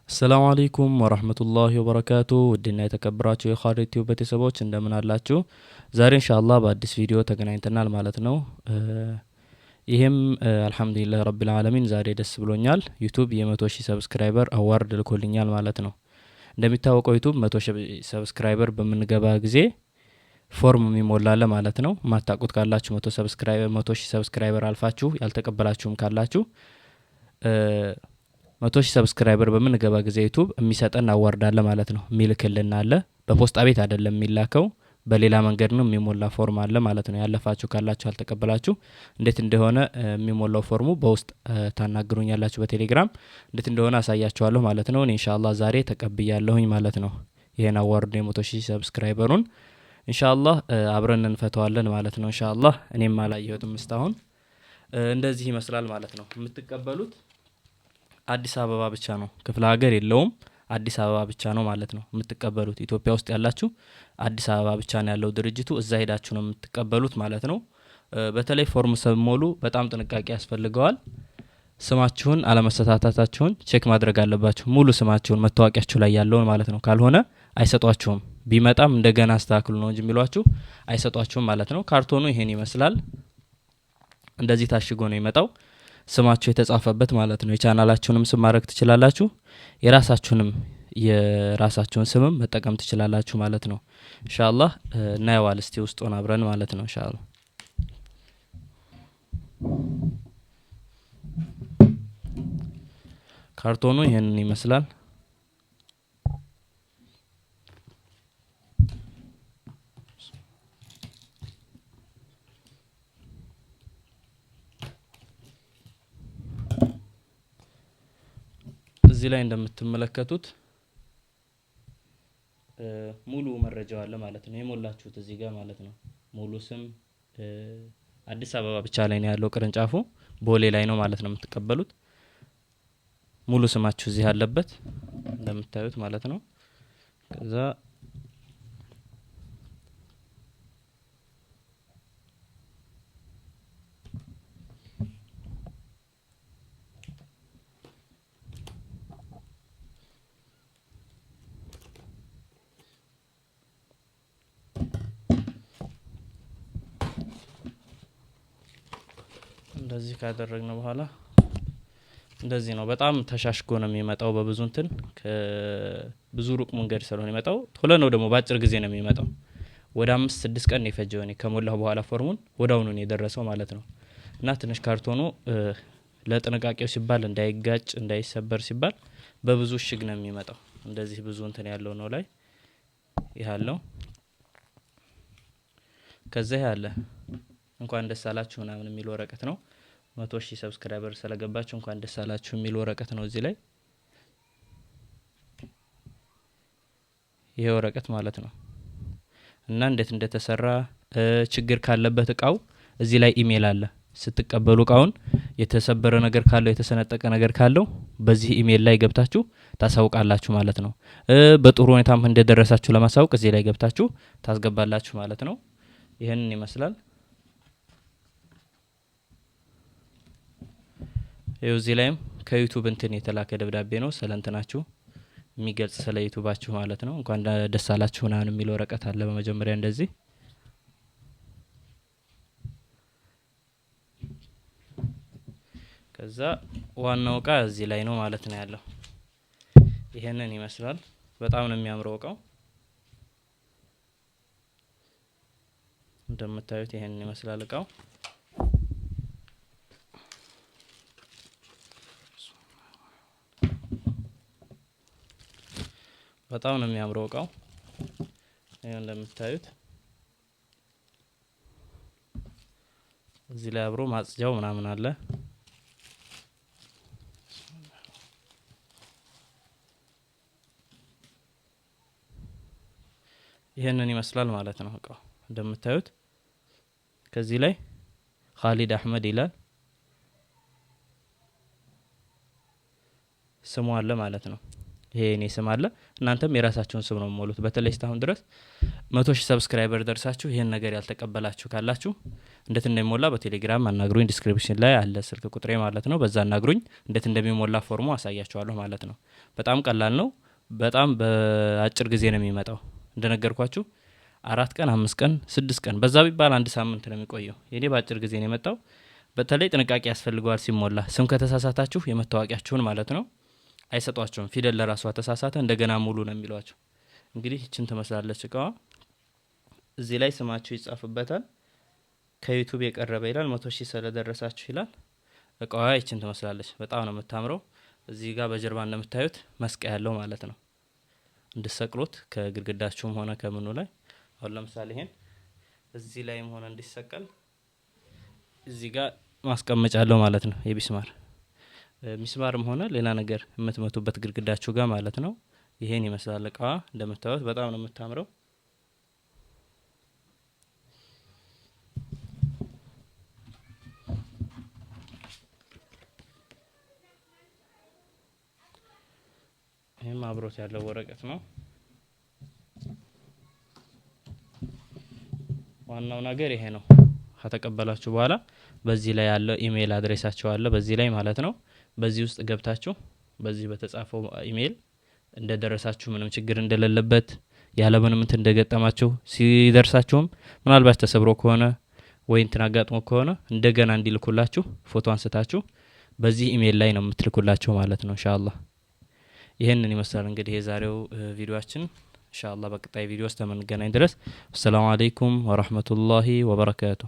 السلام عليكم ورحمة الله وبركاته ودنا የተከበራችሁ የኻሪት ቲዩብ ቤተሰቦች እንደምን አላችሁ ዛሬ ኢንሻአላህ በአዲስ ቪዲዮ ተገናኝተናል ማለት ነው ይሄም አልহামዱሊላህ ረቢል ዓለሚን ዛሬ ደስ ብሎኛል ዩቲዩብ የ100 ሺህ ሰብስክራይበር አዋርድ ልኮልኛል ማለት ነው እንደሚታወቀው ዩቲዩብ 100 ሺህ ሰብስክራይበር በምንገባ ጊዜ ፎርም የሚሞላለ ማለት ነው ማታቁት ካላችሁ 100 ሺህ ሰብስክራይበር አልፋችሁ ያልተቀበላችሁም ካላችሁ 100 ሺህ ሰብስክራይበር በምንገባ ጊዜ ዩቲዩብ የሚሰጠን አዋርድ አለ ማለት ነው ሚልክልና አለ በፖስታ ቤት አይደለም የሚላከው በሌላ መንገድ ነው የሚሞላ ፎርም አለ ማለት ነው ያለፋችሁ ካላችሁ አልተቀበላችሁ እንዴት እንደሆነ የሚሞላው ፎርሙ በውስጥ ታናግሩኛላችሁ በቴሌግራም እንዴት እንደሆነ አሳያችኋለሁ ማለት ነው ኢንሻአላህ ዛሬ ተቀብያለሁኝ ማለት ነው ይሄን አዋርድ የ100 ሺህ ሰብስክራይበሩን ኢንሻአላህ አብረን እንፈተዋለን ማለት ነው ኢንሻአላህ እኔም አላየሁትም እስካሁን እንደዚህ ይመስላል ማለት ነው የምትቀበሉት አዲስ አበባ ብቻ ነው ክፍለ ሀገር የለውም አዲስ አበባ ብቻ ነው ማለት ነው የምትቀበሉት ኢትዮጵያ ውስጥ ያላችሁ አዲስ አበባ ብቻ ነው ያለው ድርጅቱ እዛ ሄዳችሁ ነው የምትቀበሉት ማለት ነው በተለይ ፎርም ሰሞሉ በጣም ጥንቃቄ ያስፈልገዋል ስማችሁን አለመሰታታታችሁን ቼክ ማድረግ አለባችሁ ሙሉ ስማችሁን መታወቂያችሁ ላይ ያለውን ማለት ነው ካልሆነ አይሰጧችሁም ቢመጣም እንደገና አስተካክሉ ነው እንጂ የሚሏችሁ አይሰጧችሁም ማለት ነው ካርቶኑ ይሄን ይመስላል እንደዚህ ታሽጎ ነው ይመጣው ስማችሁ የተጻፈበት ማለት ነው የቻናላችሁንም ስም ማድረግ ትችላላችሁ የራሳችሁን ስምም መጠቀም ትችላላችሁ ማለት ነው ኢንሻአላህ እናየዋለን እስቲ ውስጥ ሆነ አብረን ማለት ነው ኢንሻአላህ ካርቶኑ ይሄንን ይመስላል እዚህ ላይ እንደምትመለከቱት ሙሉ መረጃው አለ ማለት ነው የሞላችሁት እዚህ ጋር ማለት ነው ሙሉ ስም አዲስ አበባ ብቻ ላይ ነው ያለው ቅርንጫፉ ቦሌ ላይ ነው ማለት ነው የምትቀበሉት ሙሉ ስማችሁ እዚህ አለበት እንደምታዩት ማለት ነው ከዛ እንደዚህ ካደረግነው በኋላ እንደዚህ ነው በጣም ተሻሽጎ ነው የሚመጣው በብዙ እንትን ከብዙ ሩቅ መንገድ ስለሆነ የሚመጣው ቶሎ ነው ደግሞ ባጭር ጊዜ ነው የሚመጣው ወደ 5-6 ቀን ይፈጀው እኔ ከሞላው በኋላ ፎርሙን ወዳውኑ ነው የደረሰው ማለት ነው እና ትንሽ ካርቶኑ ለጥንቃቄው ሲባል እንዳይጋጭ እንዳይሰበር ሲባል በብዙ ሽግ ነው የሚመጣው እንደዚህ ብዙ እንትን ያለው ነው ላይ ይያለው ከዛ ያለ እንኳን ደስ አላችሁ ምናምን የሚል ወረቀት ነው 100 ሺህ ሰብስክራይበር ስለገባችሁ እንኳን ደስ አላችሁ የሚል ወረቀት ነው እዚህ ላይ ይሄ ወረቀት ማለት ነው እና እንዴት እንደተሰራ ችግር ካለበት እቃው እዚህ ላይ ኢሜል አለ ስትቀበሉ እቃውን የተሰበረ ነገር ካለው የተሰነጠቀ ነገር ካለው በዚህ ኢሜል ላይ ገብታችሁ ታሳውቃላችሁ ማለት ነው በጥሩ ሁኔታም እንደደረሳችሁ ለማሳውቅ እዚህ ላይ ገብታችሁ ታስገባላችሁ ማለት ነው ይሄንን ይመስላል እዚህ ላይም ከዩቲዩብ እንትን የተላከ ደብዳቤ ነው ስለንተናችሁ የሚገልጽ ስለ ዩቲዩባችሁ ማለት ነው እንኳን ደስ አላችሁ ምናምን የሚል ወረቀት አለ በመጀመሪያ እንደዚህ ከዛ ዋናው እቃ እዚህ ላይ ነው ማለት ነው ያለው ይሄንን ይመስላል በጣም ነው የሚያምረው እቃው እንደምታዩት ይሄንን ይመስላል እቃው በጣም ነው የሚያምረው እቃው ይሄን እንደምታዩት እዚህ ላይ አብሮ ማጽጃው ምናምን አለ ይሄንን ይመስላል ማለት ነው እቃው እንደምታዩት ከዚህ ላይ ኻሊድ አህመድ ይላል ስሙ አለ ማለት ነው ይሄ እኔ ስም አለ። እናንተም የራሳችሁን ስም ነው ሞሉት። በተለይ እስካሁን ድረስ 100,000 ሰብስክራይበር ደርሳችሁ ይሄን ነገር ያልተቀበላችሁ ካላችሁ እንዴት እንደሚሞላ በቴሌግራም አናግሩኝ። ዲስክሪፕሽን ላይ አለ ስልክ ቁጥሬ ማለት ነው። በዛ አናግሩኝ። እንዴት እንደሚሞላ ፎርሙ አሳያችኋለሁ ማለት ነው። በጣም ቀላል ነው። በጣም በአጭር ጊዜ ነው የሚመጣው። እንደነገርኳችሁ 4 ቀን 5 ቀን 6 ቀን በዛ ቢባል 1 ሳምንት ነው የሚቆየው። የኔ በአጭር ጊዜ ነው የመጣው። በተለይ ጥንቃቄ ያስፈልገዋል ሲሞላ። ስም ከተሳሳታችሁ የመታወቂያችሁን ማለት ነው አይሰጧቸውም። ፊደል ለራሷ ተሳሳተ እንደገና ሙሉ ነው የሚሏቸው። እንግዲህ እችን ትመስላለች እቃዋ። እዚህ ላይ ስማችሁ ይጻፍበታል። ከዩቲዩብ የቀረበ ይላል። 100,000 ስለደረሳችሁ ይላል። እቃዋ እችን ትመስላለች። በጣም ነው የምታምረው። እዚህ ጋር በጀርባ እንደምታዩት መስቀያ ያለው ማለት ነው። እንድሰቅሉት ከግድግዳችሁም ሆነ ከምኑ ላይ አሁን ለምሳሌ ይሄን እዚህ ላይም ሆነ እንዲሰቀል እዚህ ጋር ማስቀመጫ አለው ማለት ነው። የቢስማር ሚስማርም ሆነ ሌላ ነገር የምትመቱበት ግድግዳችሁ ጋር ማለት ነው። ይሄን ይመስላል እቃዋ። እንደምታዩት በጣም ነው የምታምረው። ይሄም አብሮት ያለው ወረቀት ነው። ዋናው ነገር ይሄ ነው። ከተቀበላችሁ በኋላ በዚህ ላይ ያለው ኢሜል አድሬሳቸው አለ በዚህ ላይ ማለት ነው። በዚህ ውስጥ ገብታችሁ በዚህ በተጻፈው ኢሜል እንደደረሳችሁ ምንም ችግር እንደሌለበት ያለ ምንም እንትን እንደገጠማችሁ ሲደርሳችሁም ምናልባት ተሰብሮ ከሆነ ወይ እንትን አጋጥሞ ከሆነ እንደገና እንዲልኩላችሁ ፎቶ አንስታችሁ በዚህ ኢሜል ላይ ነው የምትልኩላችሁ ማለት ነው ኢንሻአላህ። ይሄንን ይመስላል እንግዲህ የዛሬው ቪዲዮአችን። ኢንሻአላህ በቀጣይ ቪዲዮ እስከምንገናኝ ድረስ ሰላም አለይኩም ወራህመቱላሂ ወበረካቱ።